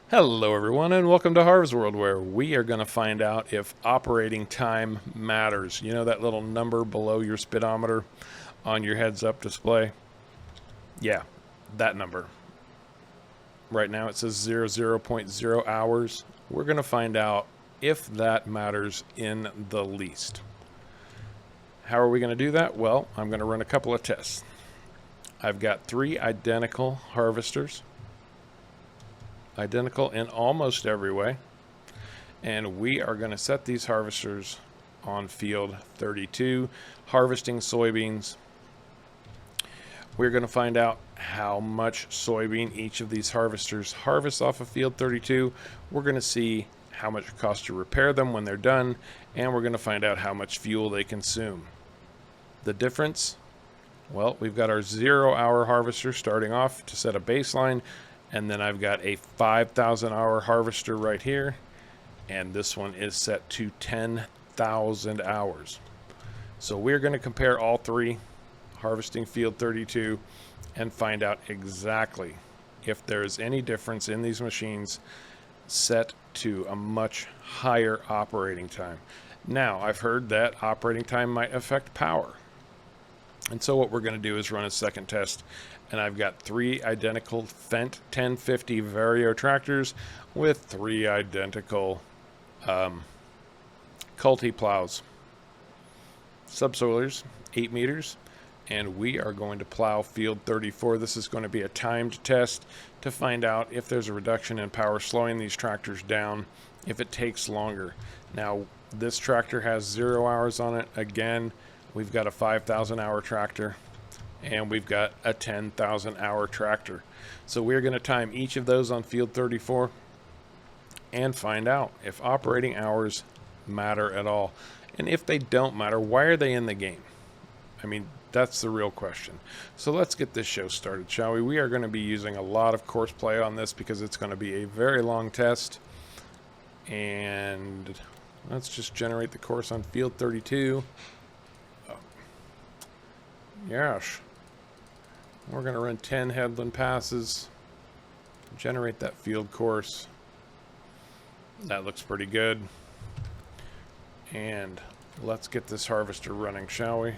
Hello everyone and welcome to Harv's World, where we are going to find out if operating time matters. You know that little number below your speedometer on your heads up display? Yeah, that number. Right now it says 00.0 hours. We're going to find out if that matters in the least. How are we going to do that? Well, I'm going to run a couple of tests. I've got 3 identical harvesters. Identical in almost every way, and we are going to set these harvesters on field 32 harvesting soybeans. We're going to find out how much soybean each of these harvesters harvests off of field 32. We're going to see how much it costs to repair them when they're done, and we're going to find out how much fuel they consume. The difference, well, we've got our 0-hour harvester starting off to set a baseline. And then I've got a 5,000 hour harvester right here. And this one is set to 10,000 hours. So we're going to compare all 3 harvesting field 32 and find out exactly if there is any difference in these machines set to a much higher operating time. Now, I've heard that operating time might affect power. And so what we're going to do is run a second test. And I've got 3 identical Fendt 1050 Vario tractors with 3 identical Culti plows. Subsoilers, 8 meters. And we are going to plow field 34. This is going to be a timed test to find out if there's a reduction in power slowing these tractors down if it takes longer. Now, this tractor has 0 hours on it. Again, we've got a 5,000 hour tractor. And we've got a 10,000 hour tractor. So we're going to time each of those on field 34 and find out if operating hours matter at all. And if they don't matter, why are they in the game? I mean, that's the real question. So let's get this show started, shall we? We are going to be using a lot of course play on this because it's going to be a very long test. And let's just generate the course on field 32. Yes. We're going to run 10 headland passes, generate that field course. That looks pretty good. And let's get this harvester running, shall we?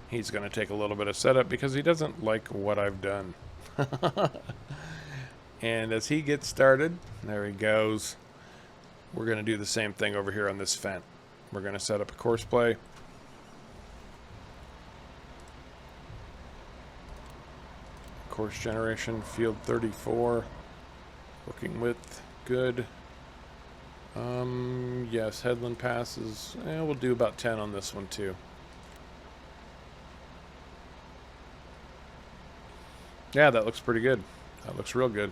He's going to take a little bit of setup because he doesn't like what I've done. And as he gets started, there he goes. We're going to do the same thing over here on this Fendt. We're going to set up a course play. Course generation, field 34, working with good. Yes, headland passes. We'll do about 10 on this one too. Yeah, that looks pretty good. That looks real good.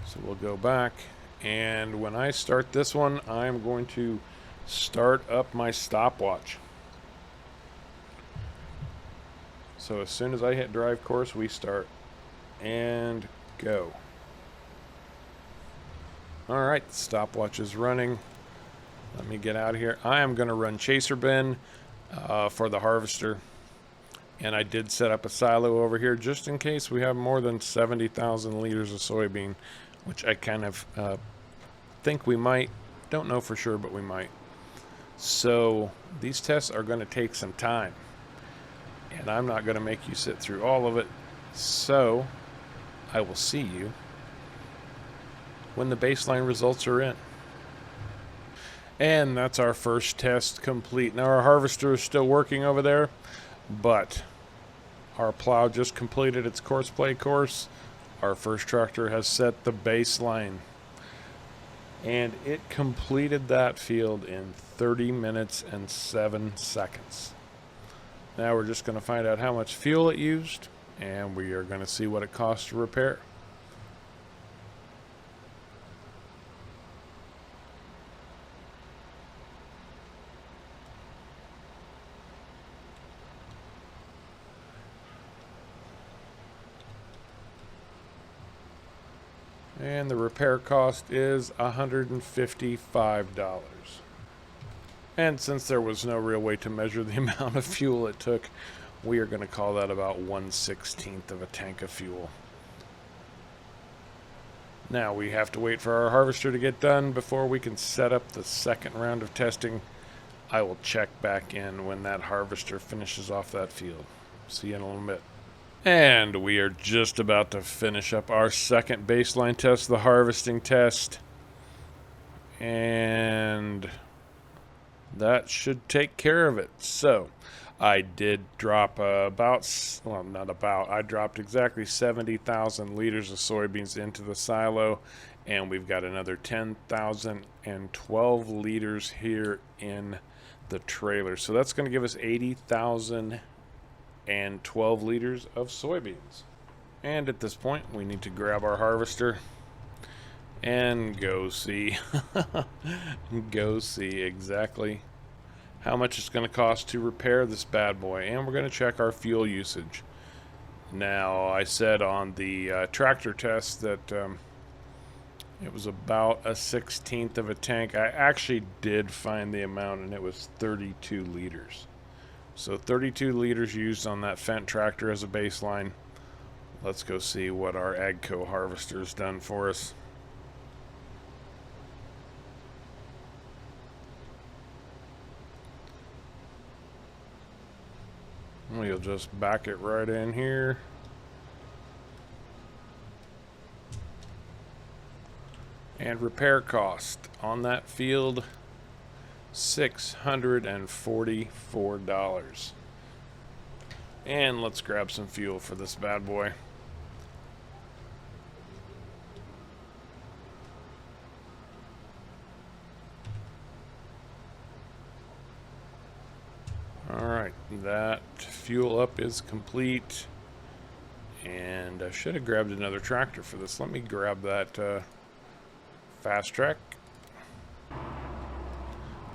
So we'll go back, and when I start this one, I'm going to start up my stopwatch. So as soon as I hit drive course, we start. And go. Alright, the stopwatch is running. Let me get out of here. I am going to run chaser bin for the harvester. And I did set up a silo over here just in case we have more than 70,000 liters of soybean, which I kind of think we might. Don't know for sure, but we might. So these tests are going to take some time. And I'm not going to make you sit through all of it. So I will see you when the baseline results are in. And that's our first test complete. Now our harvester is still working over there, but our plow just completed its course play course. Our first tractor has set the baseline. And it completed that field in 30 minutes and 7 seconds. Now we're just going to find out how much fuel it used. And we are going to see what it costs to repair. And the repair cost is $155. And since there was no real way to measure the amount of fuel it took, we are going to call that about 1/16 of a tank of fuel. Now we have to wait for our harvester to get done before we can set up the second round of testing. I will check back in when that harvester finishes off that field. See you in a little bit. And we are just about to finish up our second baseline test, the harvesting test. And that should take care of it. So I did drop I dropped exactly 70,000 liters of soybeans into the silo, and we've got another 10,012 liters here in the trailer. So that's going to give us 80,012 liters of soybeans. And at this point, we need to grab our harvester and go see exactly how much it's going to cost to repair this bad boy. And we're going to check our fuel usage. Now, I said on the tractor test that it was about a 1/16 of a tank. I actually did find the amount, and it was 32 liters. So 32 liters used on that Fendt tractor as a baseline. Let's go see what our AGCO harvester has done for us. We'll just back it right in here. And repair cost on that field, $644. And let's grab some fuel for this bad boy. Alright, that fuel up is complete. And I should have grabbed another tractor for this. Let me grab that fast track.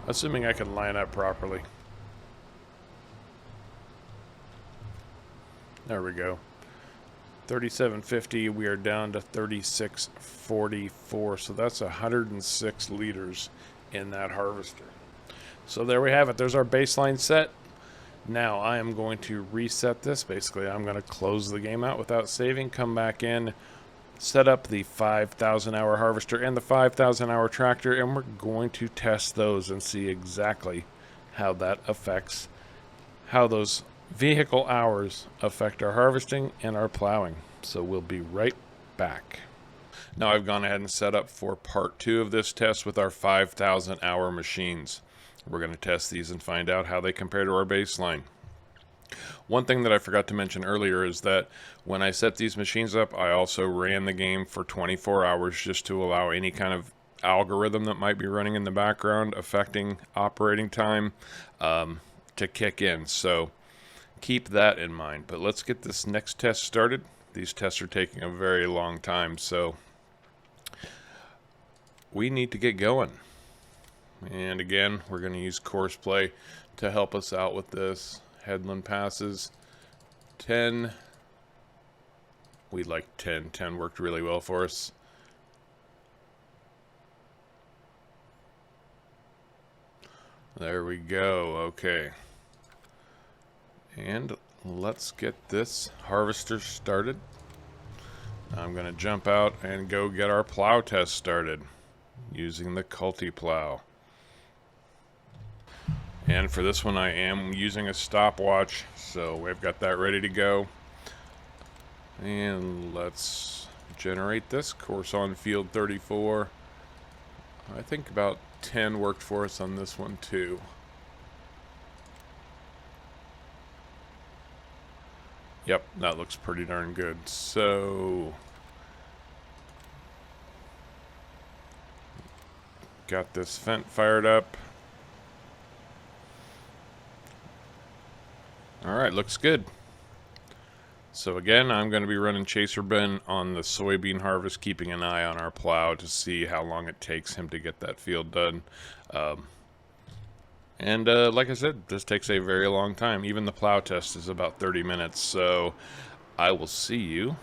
Assuming I can line up properly. There we go. 3750, we are down to 3644. So that's 106 liters in that harvester. So there we have it. There's our baseline set. Now I am going to reset this. Basically, I'm going to close the game out without saving, come back in, set up the 5,000 hour harvester and the 5,000 hour tractor, and we're going to test those and see exactly how that affects, how those vehicle hours affect our harvesting and our plowing. So we'll be right back. Now I've gone ahead and set up for part 2 of this test with our 5,000 hour machines. We're going to test these and find out how they compare to our baseline. One thing that I forgot to mention earlier is that when I set these machines up, I also ran the game for 24 hours just to allow any kind of algorithm that might be running in the background affecting operating time to kick in. So keep that in mind. But let's get this next test started. These tests are taking a very long time, so we need to get going. And again, we're going to use Courseplay to help us out with this. Headland passes 10. We like 10. 10 worked really well for us. There we go. Okay. And let's get this harvester started. I'm going to jump out and go get our plow test started using the Culti plow. And for this one I am using a stopwatch, so we've got that ready to go. And let's generate this course on field 34. I think about 10 worked for us on this one too. Yep, that looks pretty darn good. So got this Fendt fired up. Alright, looks good. So again, I'm going to be running Chaser Ben on the soybean harvest, keeping an eye on our plow to see how long it takes him to get that field done. Like I said, this takes a very long time. Even the plow test is about 30 minutes. So I will see you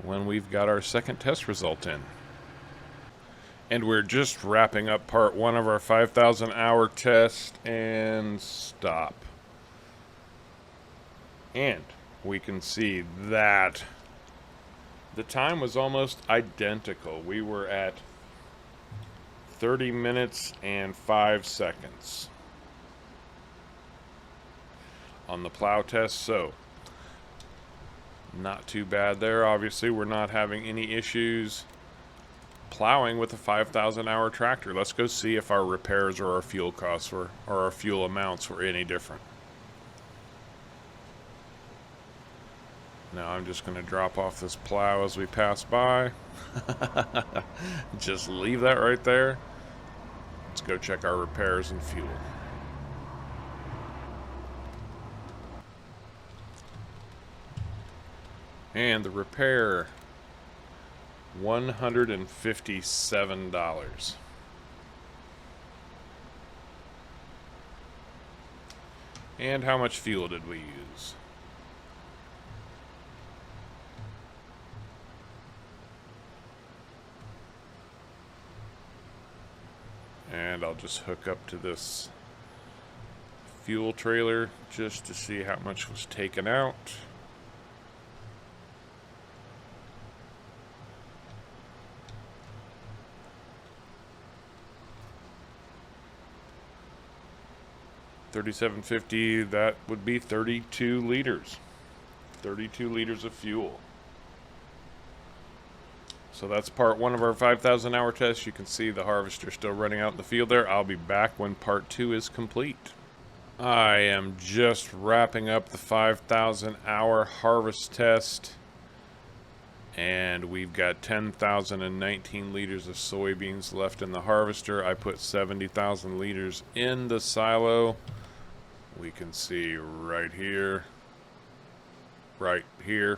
when we've got our second test result in. And we're just wrapping up part 1 of our 5,000 hour test, and stop. And we can see that the time was almost identical. We were at 30 minutes and 5 seconds on the plow test, so not too bad there. Obviously, we're not having any issues plowing with a 5,000 hour tractor. Let's go see if our repairs or our fuel costs or our fuel amounts were any different. Now I'm just going to drop off this plow as we pass by. Just leave that right there. Let's go check our repairs and fuel. And the repair, $157. And how much fuel did we use? And I'll just hook up to this fuel trailer just to see how much was taken out. $37.50, that would be 32 liters. 32 liters of fuel. So that's part 1 of our 5,000 hour test. You can see the harvester still running out in the field there. I'll be back when part 2 is complete. I am just wrapping up the 5,000 hour harvest test. And we've got 10,019 liters of soybeans left in the harvester. I put 70,000 liters in the silo. We can see right here. Right here.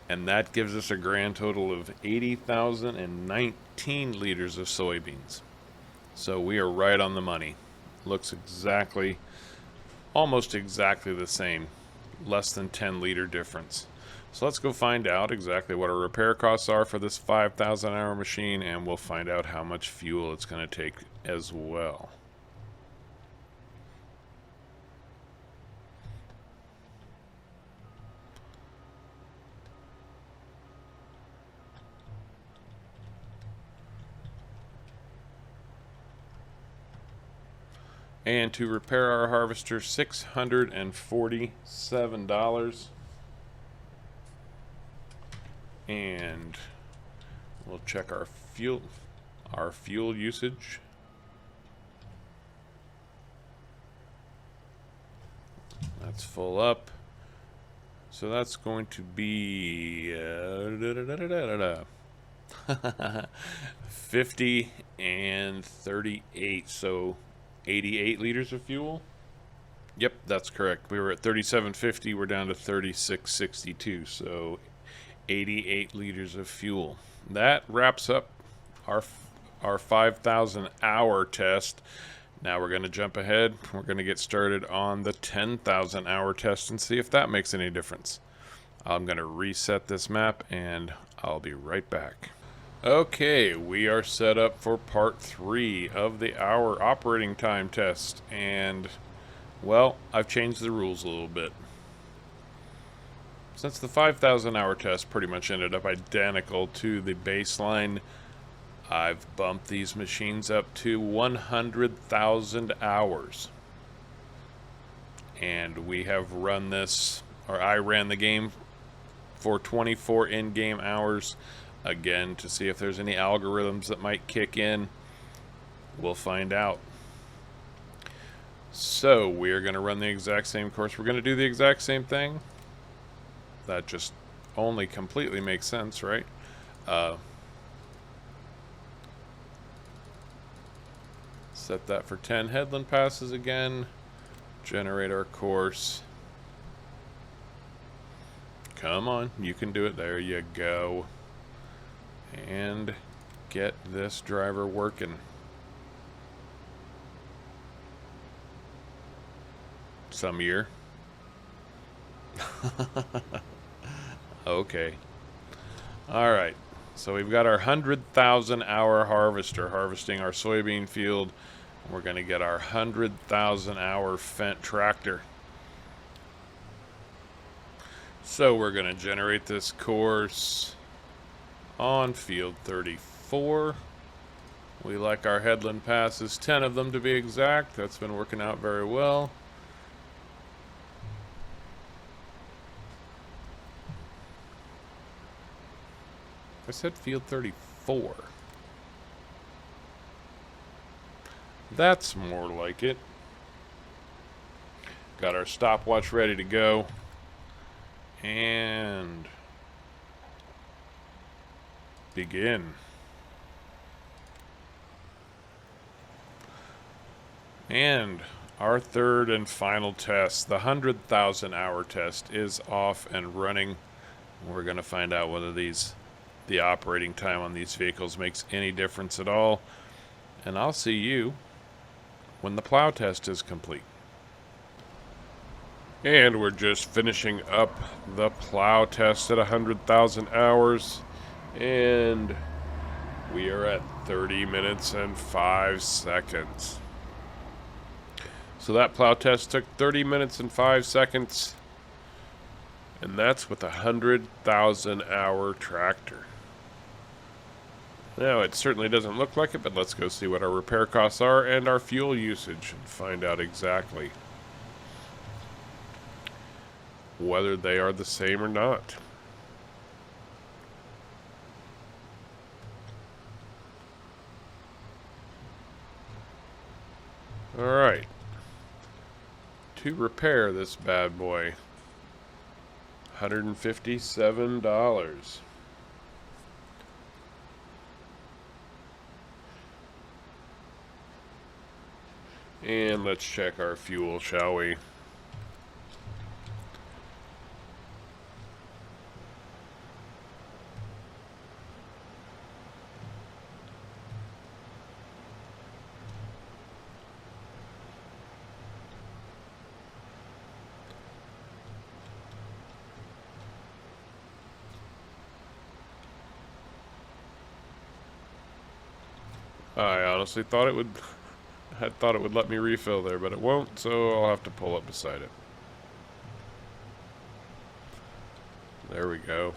And that gives us a grand total of 80,019 liters of soybeans. So we are right on the money. Looks exactly, almost exactly the same. Less than 10 liter difference. So let's go find out exactly what our repair costs are for this 5,000 hour machine, and we'll find out how much fuel it's going to take as well. And to repair our harvester, $647. And we'll check our fuel usage. That's full up. So that's going to be 50 and 38. So 88 liters of fuel. Yep, that's correct. We were at 37.50. We're down to 36.62. So 88 liters of fuel. That wraps up our 5,000 hour test. Now we're going to jump ahead. We're going to get started on the 10,000 hour test and see if that makes any difference. I'm going to reset this map and I'll be right back. Okay, we are set up for part 3 of the hour operating time test, and well, I've changed the rules a little bit. Since the 5,000 hour test pretty much ended up identical to the baseline, I've bumped these machines up to 100,000 hours. And we have run this, or I ran the game for 24 in-game hours. Again, to see if there's any algorithms that might kick in. We'll find out. So, we're going to run the exact same course. We're going to do the exact same thing. That just only completely makes sense, right? Set that for 10 headland passes again. Generate our course. Come on, you can do it. There you go. And get this driver working. Some year. Okay. Alright. So we've got our 100,000 hour harvester harvesting our soybean field. We're going to get our 100,000 hour Fendt tractor. So we're going to generate this course on field 34. We like our headland passes, 10 of them to be exact. That's been working out very well. I said field 34. That's more like it. Got our stopwatch ready to go. And begin. And our third and final test, the 100,000 hour test, is off and running. We're going to find out whether the operating time on these vehicles makes any difference at all. And I'll see you when the plow test is complete. And we're just finishing up the plow test at 100,000 hours. And we are at 30 minutes and 5 seconds. So that plow test took 30 minutes and 5 seconds. And that's with a 100,000 hour tractor. Now, it certainly doesn't look like it, but let's go see what our repair costs are and our fuel usage and find out exactly whether they are the same or not. Alright. To repair this bad boy, $157. And let's check our fuel, shall we? I honestly thought it would. I thought it would let me refill there, but it won't, so I'll have to pull up beside it. There we go.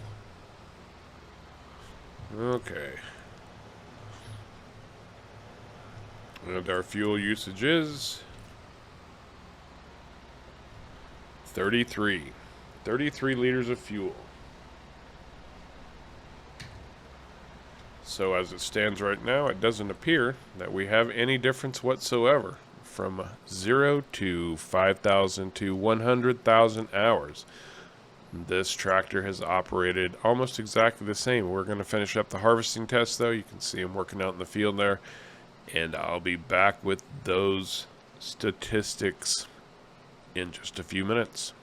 Okay. And our fuel usage is 33. 33 liters of fuel. So as it stands right now, it doesn't appear that we have any difference whatsoever from 0 to 5,000 to 100,000 hours. This tractor has operated almost exactly the same. We're going to finish up the harvesting test, though. You can see him working out in the field there. And I'll be back with those statistics in just a few minutes.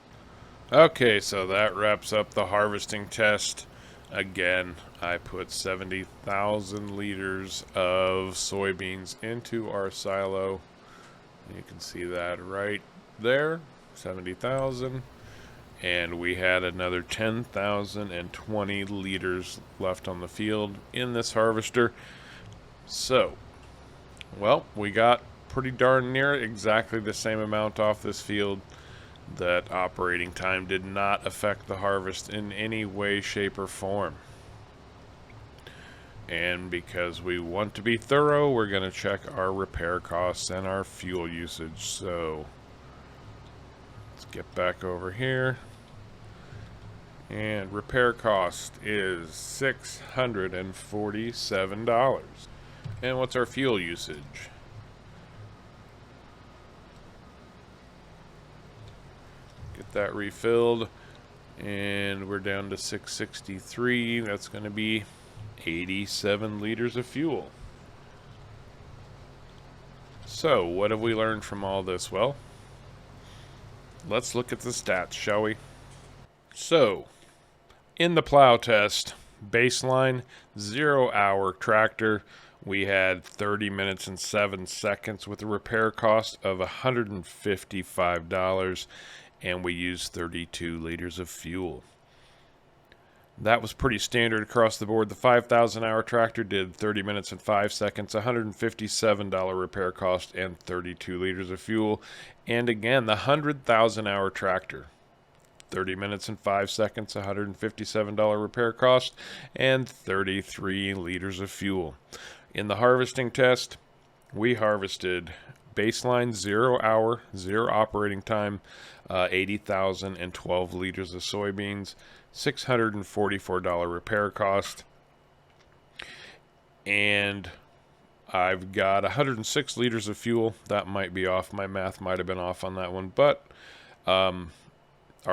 Okay, so that wraps up the harvesting test. Again, I put 70,000 liters of soybeans into our silo. You can see that right there, 70,000. And we had another 10,020 liters left on the field in this harvester. So, well, we got pretty darn near exactly the same amount off this field. That operating time did not affect the harvest in any way, shape, or form. And because we want to be thorough, we're going to check our repair costs and our fuel usage. So let's get back over here. And repair cost is $647. And what's our fuel usage? Get that refilled, and we're down to 663. That's going to be 87 liters of fuel. So what have we learned from all this? Well, let's look at the stats, shall we? So in the plow test, baseline 0 hour tractor, we had 30 minutes and 7 seconds with a repair cost of $155. And we used 32 liters of fuel. That was pretty standard across the board. The 5,000 hour tractor did 30 minutes and 5 seconds, $157 repair cost, and 32 liters of fuel. And again, the 100,000 hour tractor 30 minutes and 5 seconds, $157 repair cost, and 33 liters of fuel. In the harvesting test, we harvested baseline 0 hour, 0 operating time, 80,012 liters of soybeans, $644 repair cost, and I've got 106 liters of fuel. That might be off. My math might have been off on that one. But our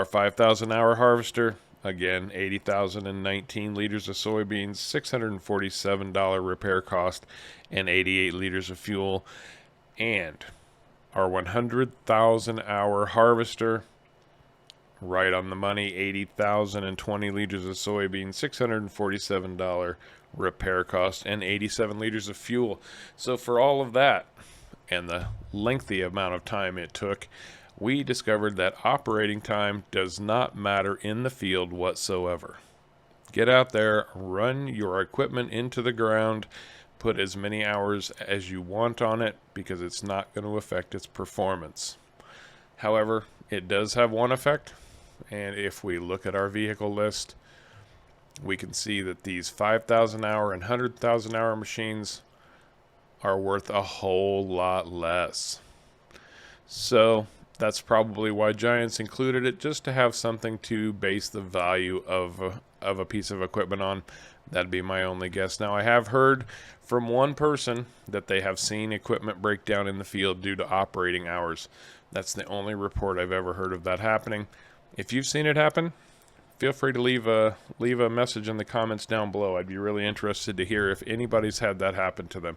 5,000 hour harvester, again, 80,019 liters of soybeans, $647 repair cost, and 88 liters of fuel. And our 100,000 hour harvester, right on the money, 80,020 liters of soybeans, $647 repair cost, and 87 liters of fuel. So for all of that and the lengthy amount of time it took, we discovered that operating time does not matter in the field whatsoever. Get out there, run your equipment into the ground, put as many hours as you want on it, because it's not going to affect its performance. However, it does have one effect, and if we look at our vehicle list, we can see that these 5,000 hour and 100,000 hour machines are worth a whole lot less. So that's probably why Giants included it, just to have something to base the value of a piece of equipment on. That'd be my only guess. Now, I have heard from one person that they have seen equipment break down in the field due to operating hours. That's the only report I've ever heard of that happening. If you've seen it happen, feel free to leave a message in the comments down below. I'd be really interested to hear if anybody's had that happen to them.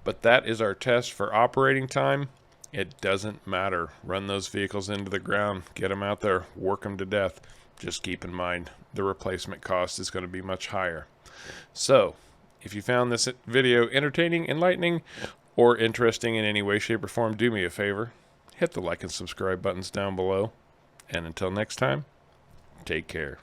But that is our test for operating time. It doesn't matter. Run those vehicles into the ground, get them out there, work them to death. Just keep in mind the replacement cost is going to be much higher. So, if you found this video entertaining, enlightening, or interesting in any way, shape, or form, do me a favor. Hit the like and subscribe buttons down below. And until next time, take care.